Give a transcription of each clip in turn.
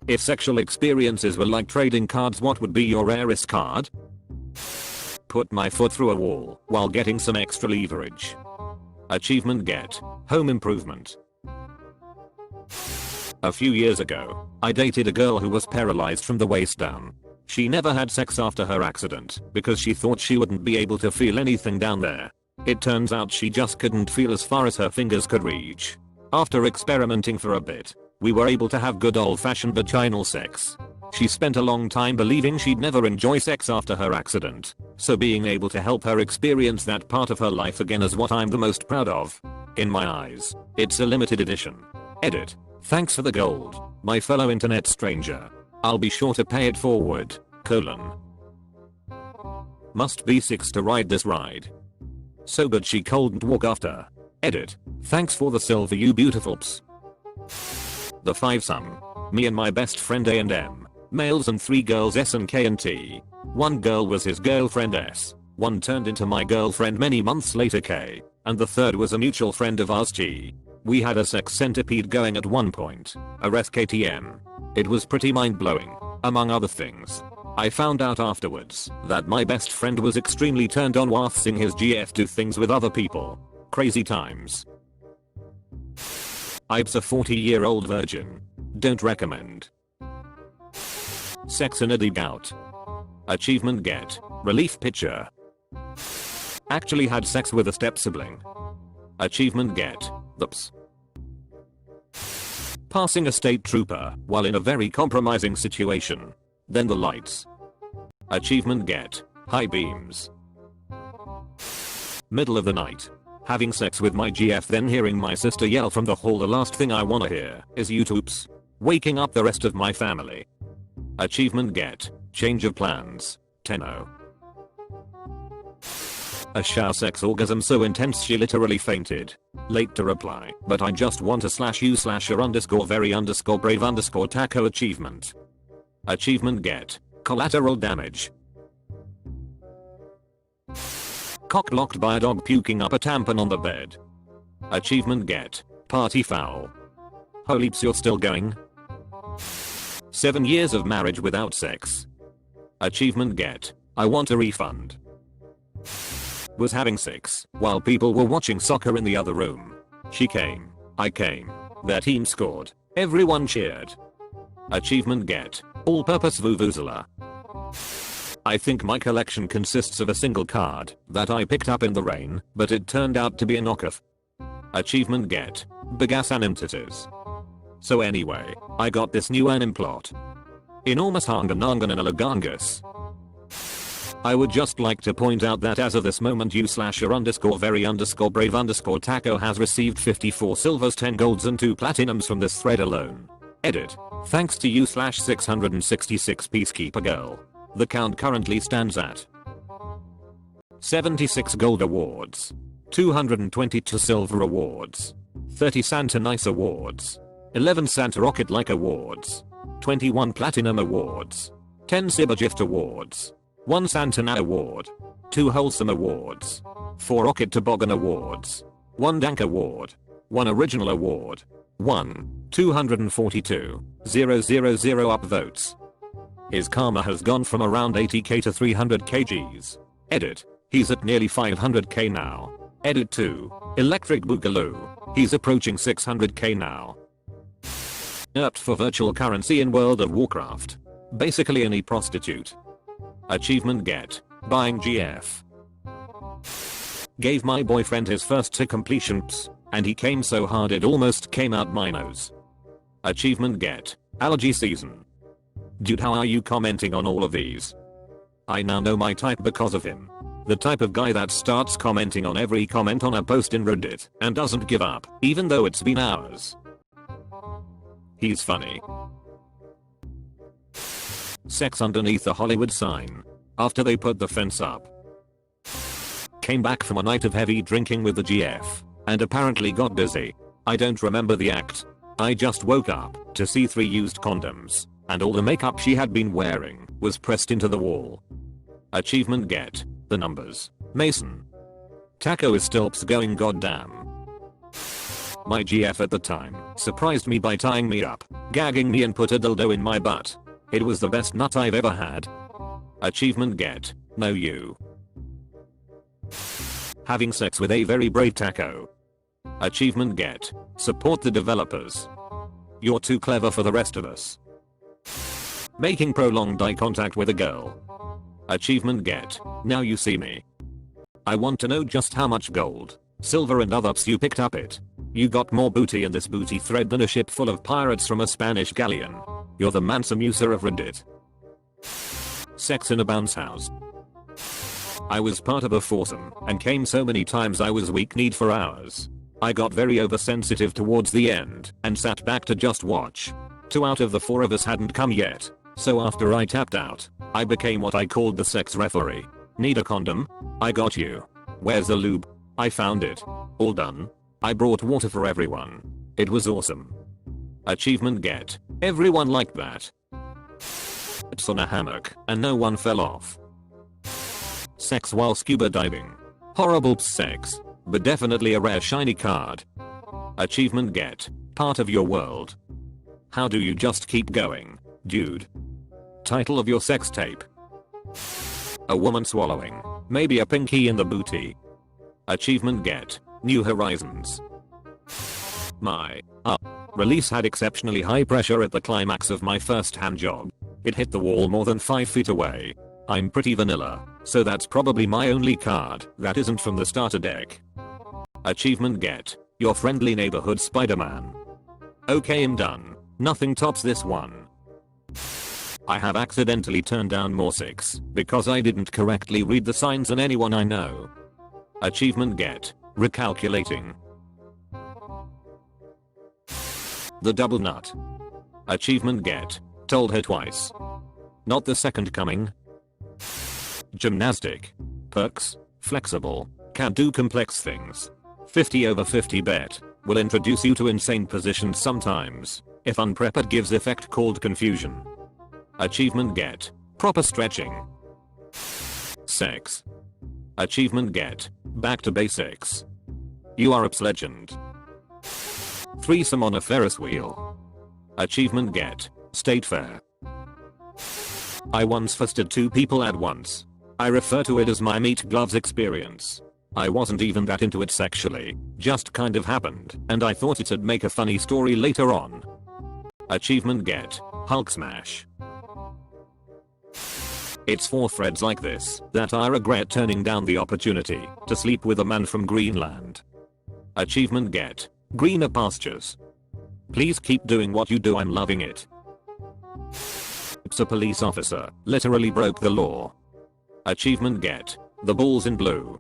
If sexual experiences were like trading cards, what would be your rarest card? Put my foot through a wall while getting some extra leverage. Achievement get. Home improvement. A few years ago, I dated a girl who was paralyzed from the waist down. She never had sex after her accident because she thought she wouldn't be able to feel anything down there. It turns out she just couldn't feel as far as her fingers could reach. After experimenting for a bit, we were able to have good old-fashioned vaginal sex. She spent a long time believing she'd never enjoy sex after her accident, so being able to help her experience that part of her life again is what I'm the most proud of. In my eyes, it's a limited edition. Edit. Thanks for the gold, my fellow internet stranger. I'll be sure to pay it forward, : Must be 6 to ride this ride. So good she couldn't walk after. Edit. Thanks for the silver, you beautifuls. The 5-some. Me and my best friend A&M. Males and 3 girls S and K and T. One girl was his girlfriend S. One turned into my girlfriend many months later K. And the third was a mutual friend of ours G. We had a sex centipede going at one point. A ref KTM. It was pretty mind-blowing, among other things. I found out afterwards that my best friend was extremely turned on whilst seeing his GF do things with other people. Crazy times. Ibe's a 40-year-old virgin. Don't recommend. Sex in a dig out. Achievement get. Relief picture. Actually had sex with a step-sibling. Achievement get. Oops. Passing a state trooper while in a very compromising situation. Then the lights. Achievement get. High beams. Middle of the night. Having sex with my GF, then hearing my sister yell from the hall, the last thing I wanna hear is YouTubes. Waking up the rest of my family. Achievement get. Change of plans. 10-0. A shower sex orgasm so intense she literally fainted. Late to reply, but I just want to /u/her_very_brave_taco achievement. Achievement get. Collateral damage. Cock blocked by a dog puking up a tampon on the bed. Achievement get. Party foul. Holy you're still going? 7 years of marriage without sex. Achievement get. I want a refund. Was having sex while people were watching soccer in the other room. She came. I came. Their team scored. Everyone cheered. Achievement get. All-purpose vuvuzela. I think my collection consists of a single card that I picked up in the rain, but it turned out to be a knockoff. Achievement get. Bagass animtities. So anyway, I got this new anim plot. Enormous Hanganangan and Alagangus. I would just like to point out that as of this moment u/her_very_brave_taco has received 54 silvers, 10 golds and 2 platinums from this thread alone. Edit. Thanks to u/666 peacekeeper girl. The count currently stands at 76 gold awards, 222 silver awards, 30 Santa Nice awards, 11 Santa Rocket Like awards, 21 platinum awards, 10 Cyber Gift awards, 1 Santana award, 2 Wholesome awards, 4 Rocket Toboggan awards, 1 Dank award, 1 Original award, 1 242 000 upvotes. His karma has gone from around 80k to 300 kgs. Edit. He's at nearly 500k now. Edit 2. Electric Boogaloo. He's approaching 600k now. Opt for virtual currency in World of Warcraft. Basically any prostitute. Achievement get. Buying GF. Gave my boyfriend his first to completions, and he came so hard it almost came out my nose. Achievement get. Allergy season. Dude, how are you commenting on all of these? I now know my type because of him. The type of guy that starts commenting on every comment on a post in Reddit and doesn't give up, even though it's been hours. He's funny. Sex underneath the Hollywood sign. After they put the fence up. Came back from a night of heavy drinking with the GF, and apparently got busy. I don't remember the act. I just woke up to see 3 used condoms, and all the makeup she had been wearing was pressed into the wall. Achievement get. The numbers. Mason. Taco is still going goddamn. My GF at the time surprised me by tying me up, gagging me and put a dildo in my butt. It was the best nut I've ever had. Achievement get. No you. Having sex with a very brave taco. Achievement get. Support the developers. You're too clever for the rest of us. Making prolonged eye contact with a girl. Achievement get. Now you see me. I want to know just how much gold, silver and others you picked up it. You got more booty in this booty thread than a ship full of pirates from a Spanish galleon. You're the Mansa Musa of Reddit. Sex in a bounce house. I was part of a foursome and came so many times I was weak-kneed for hours. I got very oversensitive towards the end and sat back to just watch. 2 out of the 4 of us hadn't come yet, so after I tapped out, I became what I called the sex referee. Need a condom? I got you. Where's the lube? I found it. All done. I brought water for everyone. It was awesome. Achievement get. Everyone liked that. It's on a hammock and no one fell off. Sex while scuba diving. Horrible sex, but definitely a rare shiny card. Achievement get. Part of your world. How do you just keep going, dude? Title of your sex tape. A woman swallowing. Maybe a pinky in the booty. Achievement get. New horizons. My release had exceptionally high pressure at the climax of my first hand job. It hit the wall more than 5 feet away. I'm pretty vanilla, so that's probably my only card that isn't from the starter deck. Achievement get. Your friendly neighborhood Spider-Man. Okay, I'm done. Nothing tops this one. I have accidentally turned down more 6 because I didn't correctly read the signs on anyone I know. Achievement get. Recalculating. The double nut. Achievement get. Told her twice. Not the second coming. Gymnastic. Perks. Flexible. Can do complex things. 50/50 bet. Will introduce you to insane positions sometimes. If unprepared gives effect called confusion. Achievement get. Proper stretching. Sex. Achievement get. Back to basics. You are a legend. Threesome on a Ferris wheel. Achievement get. State fair. I once fisted 2 people at once. I refer to it as my meat gloves experience. I wasn't even that into it sexually, just kind of happened, and I thought it'd make a funny story later on. Achievement get. Hulk smash. It's for threads like this that I regret turning down the opportunity to sleep with a man from Greenland. Achievement get. Greener pastures. Please keep doing what you do, I'm loving it. A police officer literally broke the law. Achievement get. The balls in blue.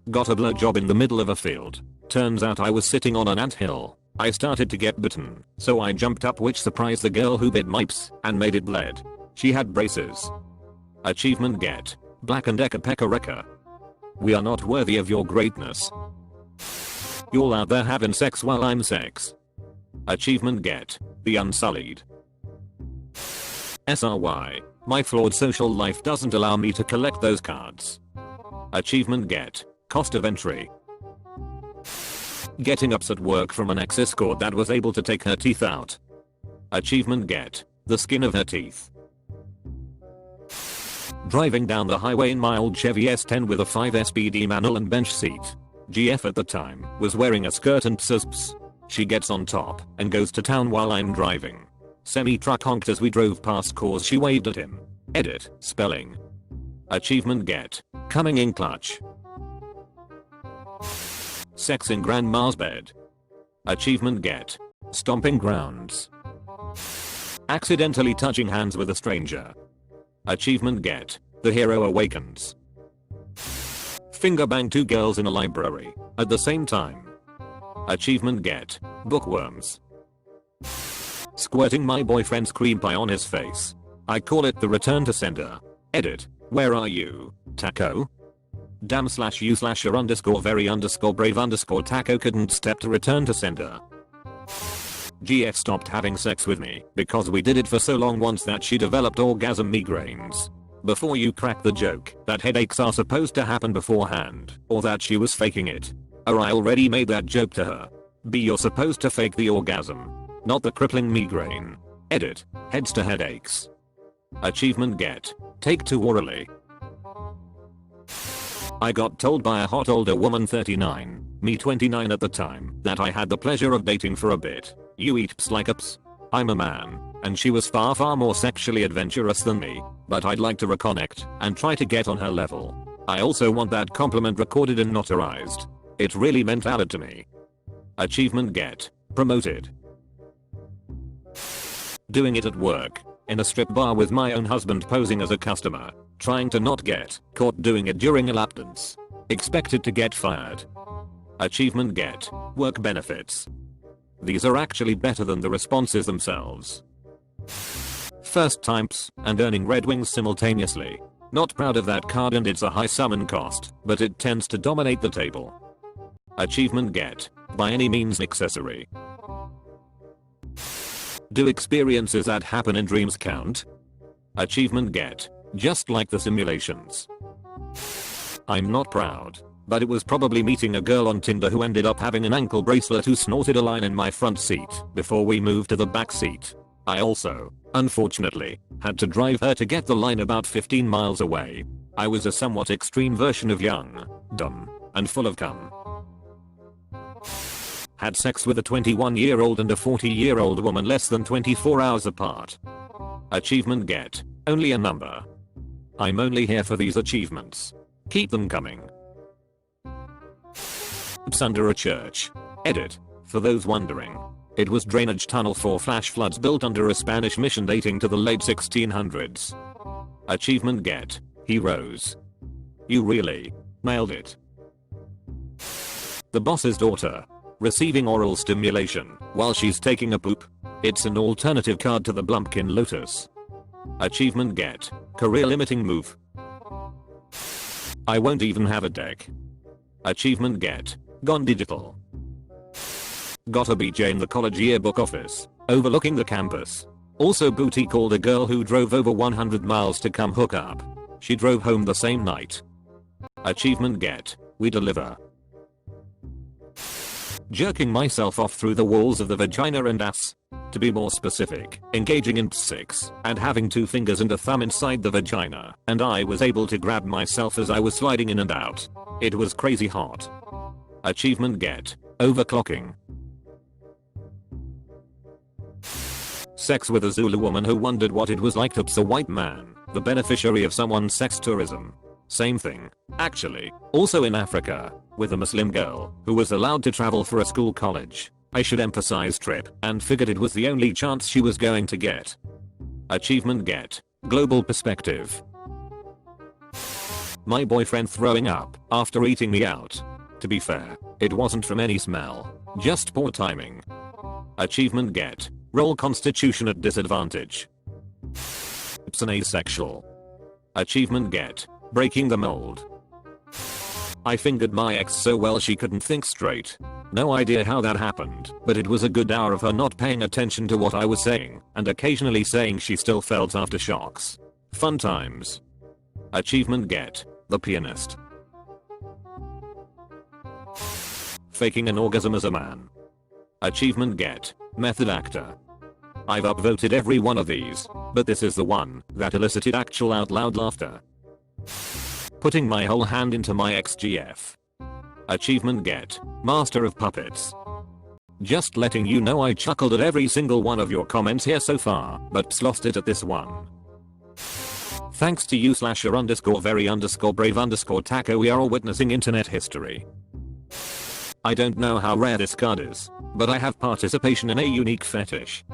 Got a blowjob in the middle of a field. Turns out I was sitting on an anthill. I started to get bitten, so I jumped up, which surprised the girl who bit my ps and made it bled. She had braces. Achievement get. Black and Eka Pekka Reka. We are not worthy of your greatness. You're out there having sex while I'm sex. Achievement get. The Unsullied. SRY. My flawed social life doesn't allow me to collect those cards. Achievement get. Cost of entry. Getting upset work from an ex-escort that was able to take her teeth out. Achievement get. The skin of her teeth. Driving down the highway in my old Chevy S10 with a 5 SPD manual and bench seat. GF at the time was wearing a skirt and susps. She gets on top and goes to town while I'm driving. Semi-truck honked as we drove past cause she waved at him. Edit. Spelling. Achievement get. Coming in clutch. Sex in grandma's bed. Achievement get. Stomping grounds. Accidentally touching hands with a stranger. Achievement get. The hero awakens. Finger bang 2 girls in a library at the same time. Achievement get. Bookworms. Squirting my boyfriend's cream pie on his face. I call it the return to sender. Edit. Where are you, taco? Damn/you/er_very_brave_taco couldn't step to return to sender. GF stopped having sex with me because we did it for so long once that she developed orgasm migraines. Before you crack the joke that headaches are supposed to happen beforehand or that she was faking it. I already made that joke to her. B. You're supposed to fake the orgasm, not the crippling migraine. Edit. Heads to headaches. Achievement get. Take 2 orally. I got told by a hot older woman 39, me 29 at the time, that I had the pleasure of dating for a bit. You eat ps like a ps. I'm a man, and she was far more sexually adventurous than me, but I'd like to reconnect and try to get on her level. I also want that compliment recorded and notarized. It really meant valid to me. Achievement get. Promoted. Doing it at work. In a strip bar with my own husband posing as a customer. Trying to not get caught doing it during a lap dance. Expected to get fired. Achievement get. Work benefits. These are actually better than the responses themselves. First types and earning Red Wings simultaneously. Not proud of that card and it's a high summon cost, but it tends to dominate the table. Achievement get. By any means necessary. Do experiences that happen in dreams count? Achievement get. Just like the simulations. I'm not proud, but it was probably meeting a girl on Tinder who ended up having an ankle bracelet who snorted a line in my front seat before we moved to the back seat. I also, unfortunately, had to drive her to get the line about 15 miles away. I was a somewhat extreme version of young, dumb, and full of cum. Had sex with a 21-year-old and a 40-year-old woman less than 24 hours apart. Achievement get. Only a number. I'm only here for these achievements. Keep them coming. It's under a church. Edit. For those wondering. It was drainage tunnel for flash floods built under a Spanish mission dating to the late 1600s. Achievement get. Heroes. You really nailed it. The boss's daughter. Receiving oral stimulation while she's taking a poop. It's an alternative card to the Blumpkin Lotus. Achievement get. Career limiting move. I won't even have a deck. Achievement get. Gone digital. Got a BJ in the college yearbook office, overlooking the campus. Also booty called a girl who drove over 100 miles to come hook up. She drove home the same night. Achievement get. We deliver. Jerking myself off through the walls of the vagina and ass. To be more specific, engaging in sex and having 2 fingers and a thumb inside the vagina, and I was able to grab myself as I was sliding in and out. It was crazy hot. Achievement get. Overclocking. Sex with a Zulu woman who wondered what it was like to ps a white man, the beneficiary of someone's sex tourism. Same thing, actually, also in Africa, with a Muslim girl who was allowed to travel for a school college. I should emphasize trip, and figured it was the only chance she was going to get. Achievement get. Global perspective. My boyfriend throwing up after eating me out. To be fair, it wasn't from any smell, just poor timing. Achievement get. Roll constitution at disadvantage. It's an asexual. Achievement get. Breaking the mold. I fingered my ex so well she couldn't think straight. No idea how that happened, but it was a good hour of her not paying attention to what I was saying and occasionally saying she still felt aftershocks. Fun times. Achievement get. The pianist. Faking an orgasm as a man. Achievement get. Method actor. I've upvoted every one of these, but this is the one that elicited actual out loud laughter. Putting my whole hand into my XGF. Achievement get. Master of puppets. Just letting you know I chuckled at every single one of your comments here so far, but lost it at this one. Thanks to you /very_brave_taco, we are all witnessing internet history. I don't know how rare this card is, but I have participation in a unique fetish.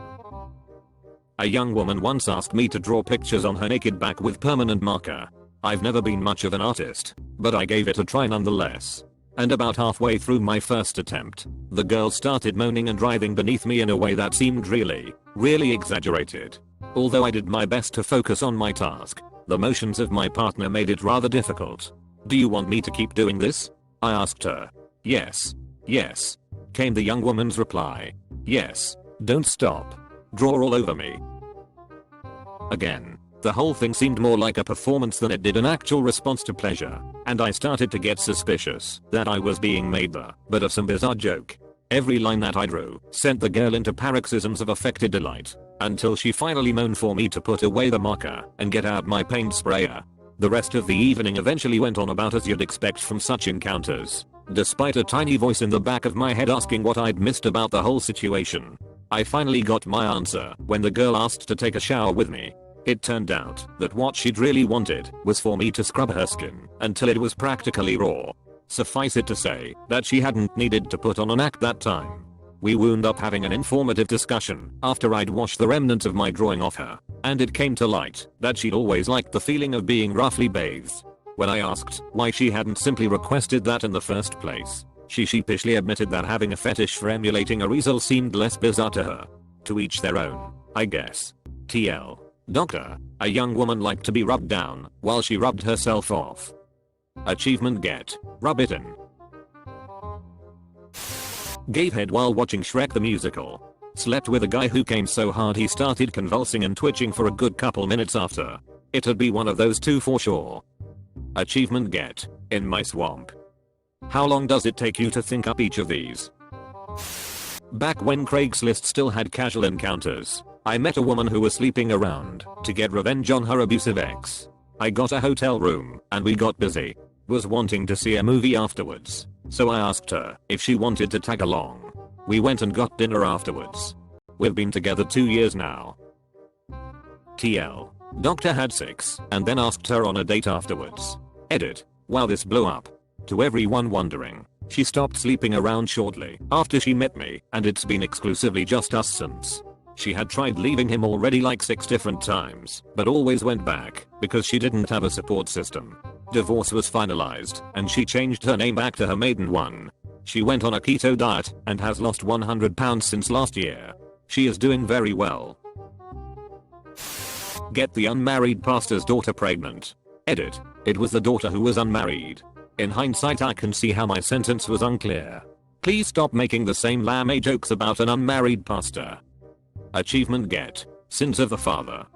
A young woman once asked me to draw pictures on her naked back with permanent marker. I've never been much of an artist, but I gave it a try nonetheless. And about halfway through my first attempt, the girl started moaning and writhing beneath me in a way that seemed really exaggerated. Although I did my best to focus on my task, the motions of my partner made it rather difficult. Do you want me to keep doing this? I asked her. Yes, came the young woman's reply. Yes, don't stop. Draw all over me. Again, The whole thing seemed more like a performance than it did an actual response to pleasure, and I started to get suspicious that I was being made the butt of some bizarre joke. Every line that I drew sent the girl into paroxysms of affected delight, until she finally moaned for me to put away the marker and get out my paint sprayer. The rest of the evening eventually went on about as you'd expect from such encounters, despite a tiny voice in the back of my head asking what I'd missed about the whole situation. I finally got my answer when the girl asked to take a shower with me. It turned out that what she'd really wanted was for me to scrub her skin until it was practically raw. Suffice it to say that she hadn't needed to put on an act that time. We wound up having an informative discussion after I'd washed the remnants of my drawing off her, and it came to light that she'd always liked the feeling of being roughly bathed. When I asked why she hadn't simply requested that in the first place, she sheepishly admitted that having a fetish for emulating a weasel seemed less bizarre to her. To each their own, I guess. TL. Doctor, a young woman liked to be rubbed down while she rubbed herself off. Achievement get, rub it in. Gave head while watching Shrek the Musical. Slept with a guy who came so hard he started convulsing and twitching for a good couple minutes after. It'd be one of those two for sure. Achievement get, in my swamp. How long does it take you to think up each of these? Back when Craigslist still had casual encounters, I met a woman who was sleeping around to get revenge on her abusive ex. I got a hotel room and we got busy. Was wanting to see a movie afterwards, so I asked her if she wanted to tag along. We went and got dinner afterwards. We've been together 2 years now. TL. Doctor had sex and then asked her on a date afterwards. Edit. Wow, this blew up. To everyone wondering, she stopped sleeping around shortly after she met me, and it's been exclusively just us since. She had tried leaving him already like 6 different times, but always went back because she didn't have a support system. Divorce was finalized and she changed her name back to her maiden one. She went on a keto diet and has lost 100 pounds since last year. She is doing very well. Get the unmarried pastor's daughter pregnant. Edit. It was the daughter who was unmarried. In hindsight I can see how my sentence was unclear. Please stop making the same lame jokes about an unmarried pastor. Achievement get, sins of the father.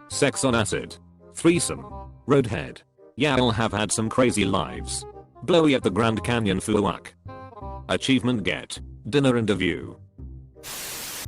Sex on acid. Threesome. Roadhead. Yeah, I'll have had some crazy lives. Blowy at the Grand Canyon Fuwak. Achievement get, dinner and a view.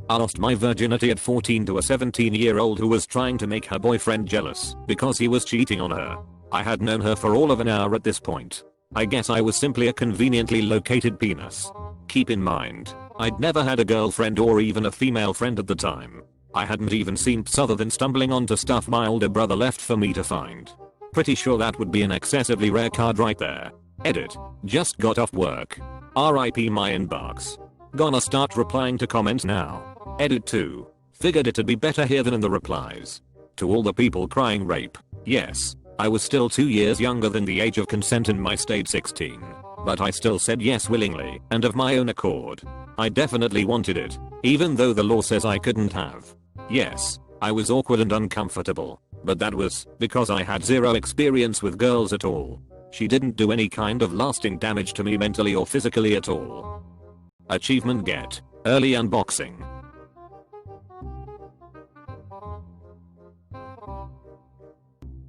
I lost my virginity at 14 to a 17-year-old who was trying to make her boyfriend jealous because he was cheating on her. I had known her for all of an hour at this point. I guess I was simply a conveniently located penis. Keep in mind, I'd never had a girlfriend or even a female friend at the time. I hadn't even seen Ps other than stumbling onto stuff my older brother left for me to find. Pretty sure that would be an excessively rare card right there. Edit. Just got off work. RIP my inbox. Gonna start replying to comments now. Edit 2. Figured it'd be better here than in the replies. To all the people crying rape. Yes, I was still 2 years younger than the age of consent in my state 16. But I still said yes willingly and of my own accord. I definitely wanted it, even though the law says I couldn't have. Yes, I was awkward and uncomfortable, but that was because I had zero experience with girls at all. She didn't do any kind of lasting damage to me mentally or physically at all. Achievement get, early unboxing.